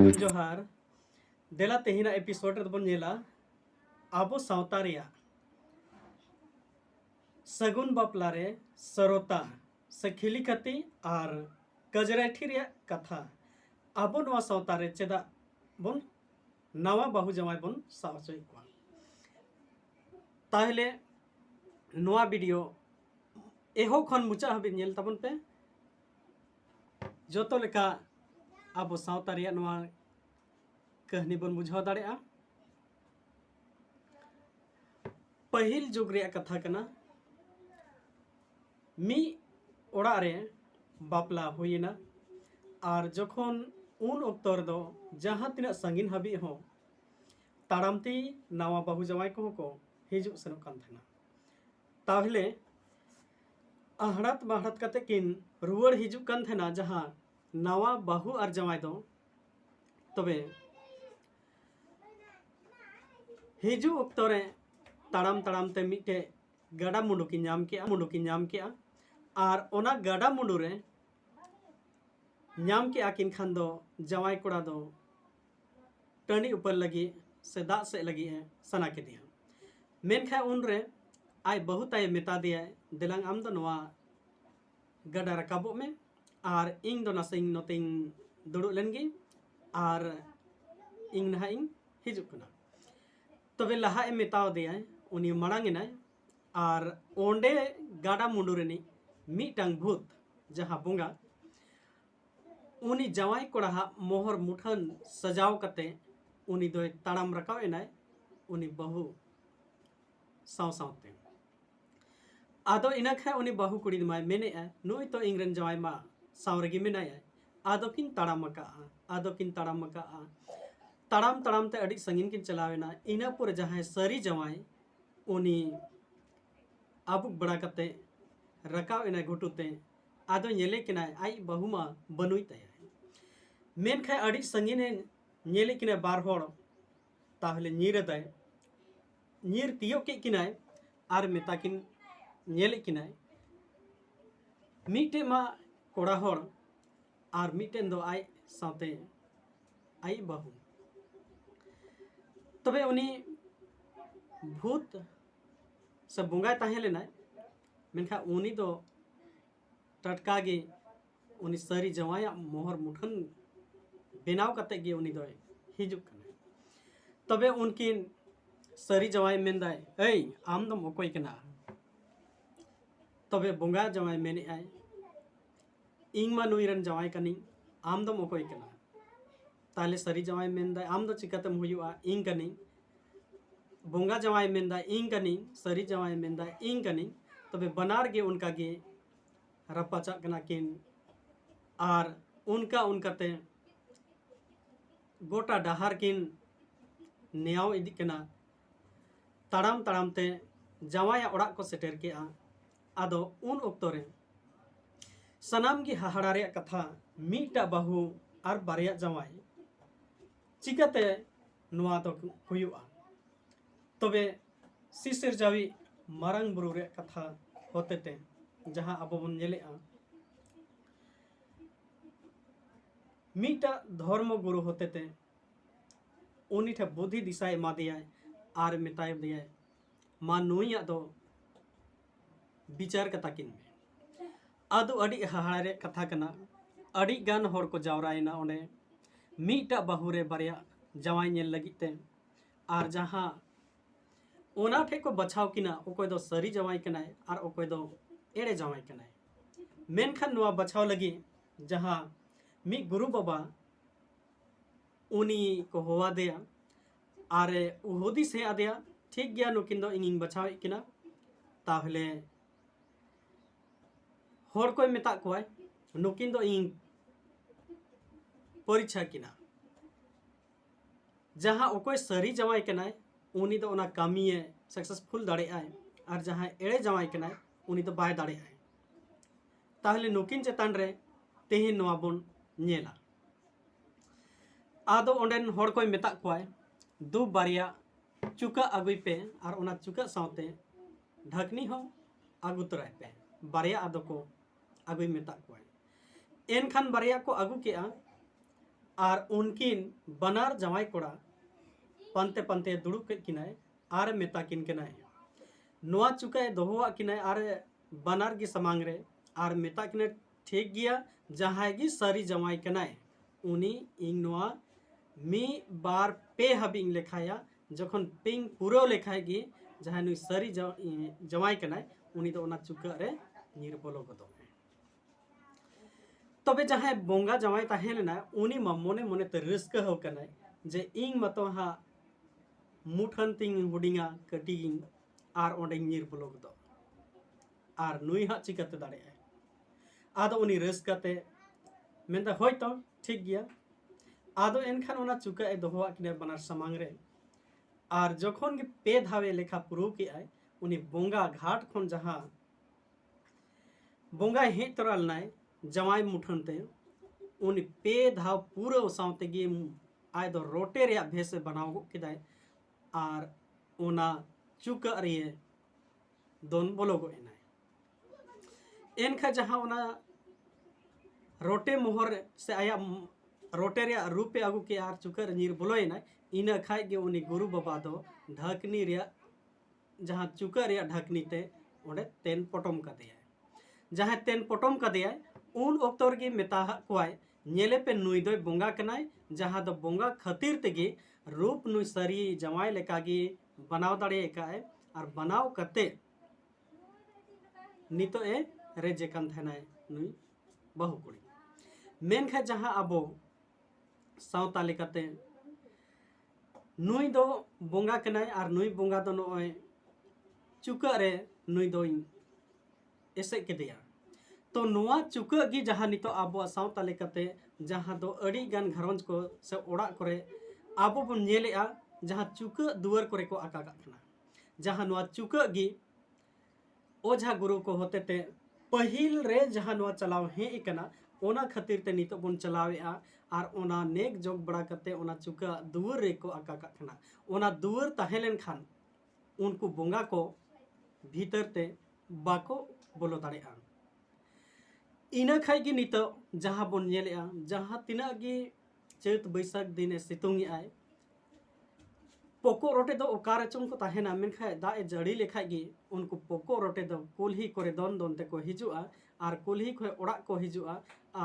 जोहार देला तेहिना एपिसोड रे बन नेला आबो सावता रेया सगुन बापला रे सरोता से खिलिकती और कजराठी रे कथा आबो नवा सावता रे चेदा बन नवा बाहु जमाय बन सावचोय को ताहले नवा वीडियो एहो खन मुचा हबि नेल तबन पे जोतो लेका आबो सावता रे नवा कहनी बन बुझाव दाड़ेया पहिल जुग रे कथा कना मी ओड़ा रे बापला हुईना और जखन उन अक्तर दो जहाँ तिना संगीन हाबी हो ताड़ामती नावा बाहु जवाई को हिजुग सेनोग कान थाना ताहले आहड़ात बाहड़ात कते किन रुवाड़ हिजुग कान थाना जहाँ नावा बाहु और जवाई दो तबे हिजू अक्तरे ताड़ाम ताड़ाम ते मिटे गाड़ा मुंडू की नाम के और ओना गाड़ा मुंडू रे नाम के आकिन खान दो जवाई कोड़ा दो टंडी ऊपर लगी से दाग से लगी है सना के दिया मेनखा उन रे आय बहुत आय मेता दिया दिलांग आम दो नवा गाड़ा रकाबो में और इंग दो नासिंग नोतिंग दुड़ू लेनगी और इंग नहा इंग हिजुक कना तबे लहा ए मेताव दिया उनी मड़ांगना और ओंडे गाड़ा मुंडू रेनी मिटांग भूत जहाँ बोंगा उनी जवाई कोड़ा मोहर मुठन सजाव कते उनी दो ताड़ाम रकाव एनाय उनी बहु साव सावते आदो इनखा उनी बहु कुड़ी माय मेने नुई तो इंग्रेन जवाई मा सावरगी मेनाय आदो किन ताड़ाम मका ताड़ाम ताड़ाम ते अड़ी संगीन किन चलावेना इना पुर जहाँ सरी जवाई उनी आबुक बड़ा कते रकाव एना घुटुते आदो नेले किनाय आई बहुमा बनुई तया मेन खाय अड़ी संगीन नेले किनाय बार होड़ ताहले नीर दाय नीर तियो के किनाय आर मेता किन नेले किनाय मीटे मा कोड़ा होड़ आर मीटेन दो आई साथे आई बहु तबे उनी भूत से बुंगाय ताहे लेना मेनखा उनी दो टटका गे उनी सरी जवाया मोहर मुठन बेनाव कते गे उनी दो हिजुक कना तबे उनकिन सरी जवाई मेंदाय ऐ आम दम ओकोय कना तबे बुंगा जवाई मेने आय इंग मा नुईरन जवाई कनी आम दम ओकोय कना ताले सरी जवाई मेंदा आम दो चिकातम हुयुआ इंग कनी बोंगा जवाई मेंदा इंग कनी सरी जवाई मेंदा इंग कनी तबे बनार गे उनका गे रपाचा कना किन आर उनकाते गोटा डहार किन नेयाव इदी कना ताड़ाम ताड़ाम ते जवाया ओड़ा को सेटेर के आदो उन ओक्तो रे सनाम गी हाहाड़ा रे कथा मीटा बाहु और बारिया जवाई चिकाते नुआ तो हुयुआ तबे सिसिर जावी मारंग बुरु रे कथा होते ते जहाँ अब बन नेलेआ मीटा धर्म गुरु होते ते उनी ठे बुद्धि दिशा एमा दिया आर मेताय दिया मा नुइया दो विचार कता किन में आदो अड़ी हाहाड़ा रे कथा कना अड़ी गान होड़ को जावरायना ओने मीटा बाहु रे बारिया जवाई नेल लगिते आर जहाँ ओना ठे को बचाव किना ओकोय दो सरी जवाई कनाय आर ओकोय दो एड़े जवाई कनाय मेनखान नवा बचाव लगी जहाँ मी गुरु बाबा उनी को होवा दिया आर उहुदी से आदिया ठीक गया नुकिन दो इंगिंग बचाव किना ताहले होड़ कोय मेता कोय नुकिन दो इंग परीक्षा किना जहाँ ओकोय सरी जवाई कनाय उनी तो ओना कामिये सक्सेसफुल दाड़े आय और जहाँ एड़े जवाई कनाय उनी तो बाय दाड़े आय ताहले नुकिन चेतान रे तेहिन नवा बन नेला आदो ओंडेन होड़ कोय मेता कोय दु बारिया चुका अगुई पे और ओना चुका सावते ढकनी हो आगु तराय पे बारिया आदो को अगुई मेता कोय एनखान बारिया को आगु के आर उनकिन बनार जमाई कोड़ा पंते पंते दुड़ुब के किनाय आर मेता किन केनाय नोआ चुकाए दोहोआ किनाय आर बनार की समांग रे आर मेता किनाय ठीक गया जहां की सारी जमाई केनाय उनी इंग नोआ मी बार पे हबिंग लेखाया जखन पिंग पूरा लेखाय गी जहां नुई सारी जमाई केनाय उनी दो ओना चुका रे नीर बोलो गदो तबे जहां बोंगा जमाई ताहेलेना उनी मा मोने मोने ते रस्का हो कनाय जे इंग मतो हा मुठन तिंग हुडिंगा कटिंग आर ओंडे नीर बोलो गदो आर नुई हा चिकते दाड़े आदो उनी रस्काते मेंदा होयतो ठीक गया आदो एनखान ओना चुका ए दोहोआ किने बनार समांग रे आर जखन के पे धावे लेखा प्रूव के आय उनी बोंगा घाट खन जहां बोंगा हे तरल नाय जमाई मुठन ते उनी पे धाव पूरा सावते गे आय दो रोटे रे भेस बनाव गो किदाय आर ओना चुका रे दोन बोलो गो एनाय एनखा जहां ओना रोटे मोहर से आया रोटे रे रूपे आगु के आर चुकर नीर बोलोय ना इना खाय गे उनी गुरु बाबा दो ढकनी रे जहां चुकर रे ढकनी ते ओडे तेन पटम का दिया जहां तेन पटम का दिया उन ओक्तर गे मेता कोय नेले पे नुई दोय बोंगा कनाय जहां दो बोंगा खातिर तेगे रूप नुई सरी जमाई लेका गे बनाव दाड़े काय आर बनाव कते नितो ए रे जेकन थनाय नुई बहु कुड़ी मेनखा जहां अबो सावता लेकाते नुई दो बोंगा कनाय आर नुई बोंगा दो नोय चुका रे नुई दो एसे केदिया तो नोआ चुका गी जहां नितो अबो सावता लेकाते जहां दो अड़ी गान घरंज को से ओड़ा करे आबो बन नेलेआ जहां चुका दुआर करे को आका खना जहां नोआ चुका गी ओझा गुरु को होते ते पहिल रे जहां नोआ चलाव हे इकना ओना खातिर ते नितो बन चलावेआ आर ओना नेक जोग बड़ा करते ओना चुका दुआर रे को आका खना ओना दुआर ताहेलेन खान उनको बोंगा को भीतर ते बाको बोलो दाड़ेआ इना खाई गी नितो जहां बन नेलेआ जहां तिना गी चैत बैसाख दिन सितुंग आय पोको रोटे दो ओकारे चों को ताहेना मेनखा दा ए जड़ी लेखाय गी उनको पोको रोटे दो कुल्ही करे दोन दोन ते को हिजुआ आर कुल्ही को ओड़ा को हिजुआ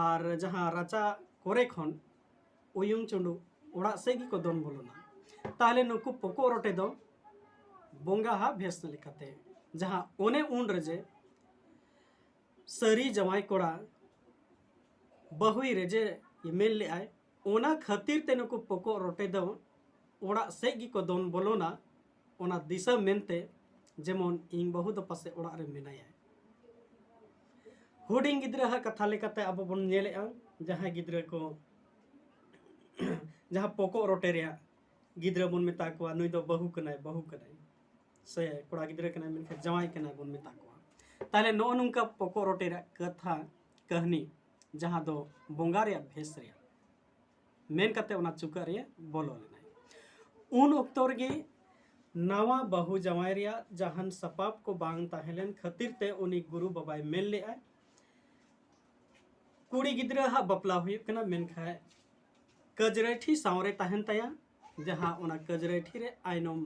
आर जहां राचा करे खन उयुंग चुंडू ओड़ा से गी को दोन बोलोना ताले नुकु पोको रोटे दो बोंगा हा भेस लेखाते जहां ओने उन रजे सरी जमाई कोड़ा बहुई रेजे ईमेल ले आय ओना खातिर ते नुकु पोको रोटे दो ओड़ा से गी को दोन बोलोना ओना दिशा मेनते जेमन इंग बहु दो पासे ओड़ा रे मेनाया हुडिंग गिद्रा हा कथा लेकाते अब बन नेलेआ जहां गिद्रा को जहां पोको रोटे रे गिद्रा बन मेता को नुई दो बहु कनाय से कोड़ा गिद्रा कनाय मेनखे जमाई कनाय बन मेता को ताले नो नुंका पोको रोटे रे कथा कहनी जहां दो बोंगा रे भेस रे मेन कते ओना चुका रे बोलो उन ओक्तर गे नवा बहु जमाई रिया जहान सपाप को बांग ताहेलेन खातिर ते उनी गुरु बाबाई मेल ले आय कुड़ी गिद्रा हा बपला हुई कना मेनखा कजरेठी सावरे ताहेन ताया जहां ओना कजरेठी रे आइनम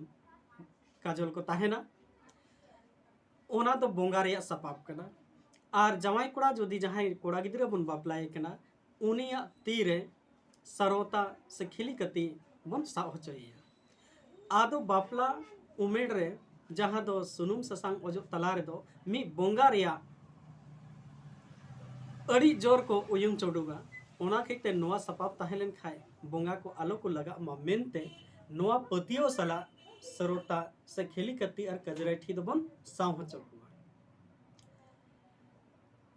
काजल को ताहेना ओना तो बोंगा रे सपाप कना आर जमाई कोड़ा जोदी जहां कोड़ा गिद्रा बन बपलाय कना उनिया तीरे सरोता से खिली कती बन सा होचोया आदो बापला उमेड़ रे जहां दो सुनुम ससांग ओजो तला रे दो मी बोंगा रिया अड़ी जोर को उयुंग चोडुगा ओना खेते नोआ सपाप ताहेलेन खाए बोंगा को आलो को लगा मा मेनते नोआ पतियो सला सरोता से खेली कती और कजरेठी दो बन साव होचोडुगा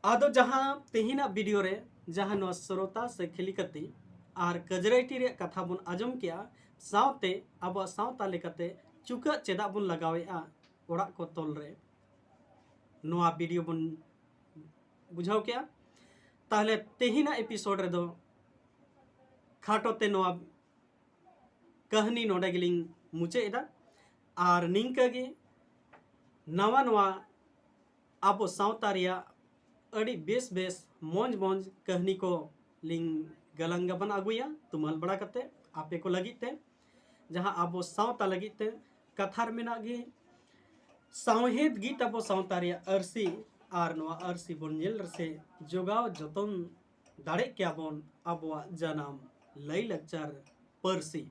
आदो जहां तेहिना वीडियो रे जहां नोआ सरोता से खेली कती और कजरेठी रे कथा बन आजम किया सावते अब सावता लेकाते चुका चेदा बन लगावेआ ओड़ा को तोल रे नोआ वीडियो बन बुझाव क्या ताहले तेहिना एपिसोड रे दो खाटोते नोआ कहनी नोडे गिलिंग मुचे एदा आर निंका गे नवा नवा अब सावता रिया अड़ी बेस बेस मोंज मोंज कहनी को लिंग गलंग बन अगुया तुमल बड़ा कते आपे को लगी ते जहाँ अब सावता लगी ते कथार मेना गी सावहेद गीत अब सावता रे अरसी और नवा अरसी बन जेल से जोगाव जतन दाड़े क्या बन अब जनाम लई लक्चर परसी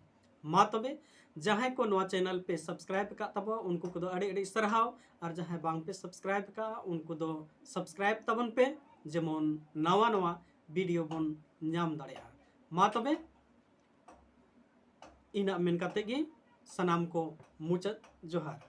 मा तबे जहाँ को नवा चैनल पे सब्सक्राइब का तब उनको को अड़े अड़े सरहाव और जहाँ बांग पे सब्सक्राइब का उनको दो सब्सक्राइब तबन पे जेमन नवा नवा वीडियो बन नाम दाड़ेया मा तबे इना मेन काते गे सनाम को मुचाद जोहार।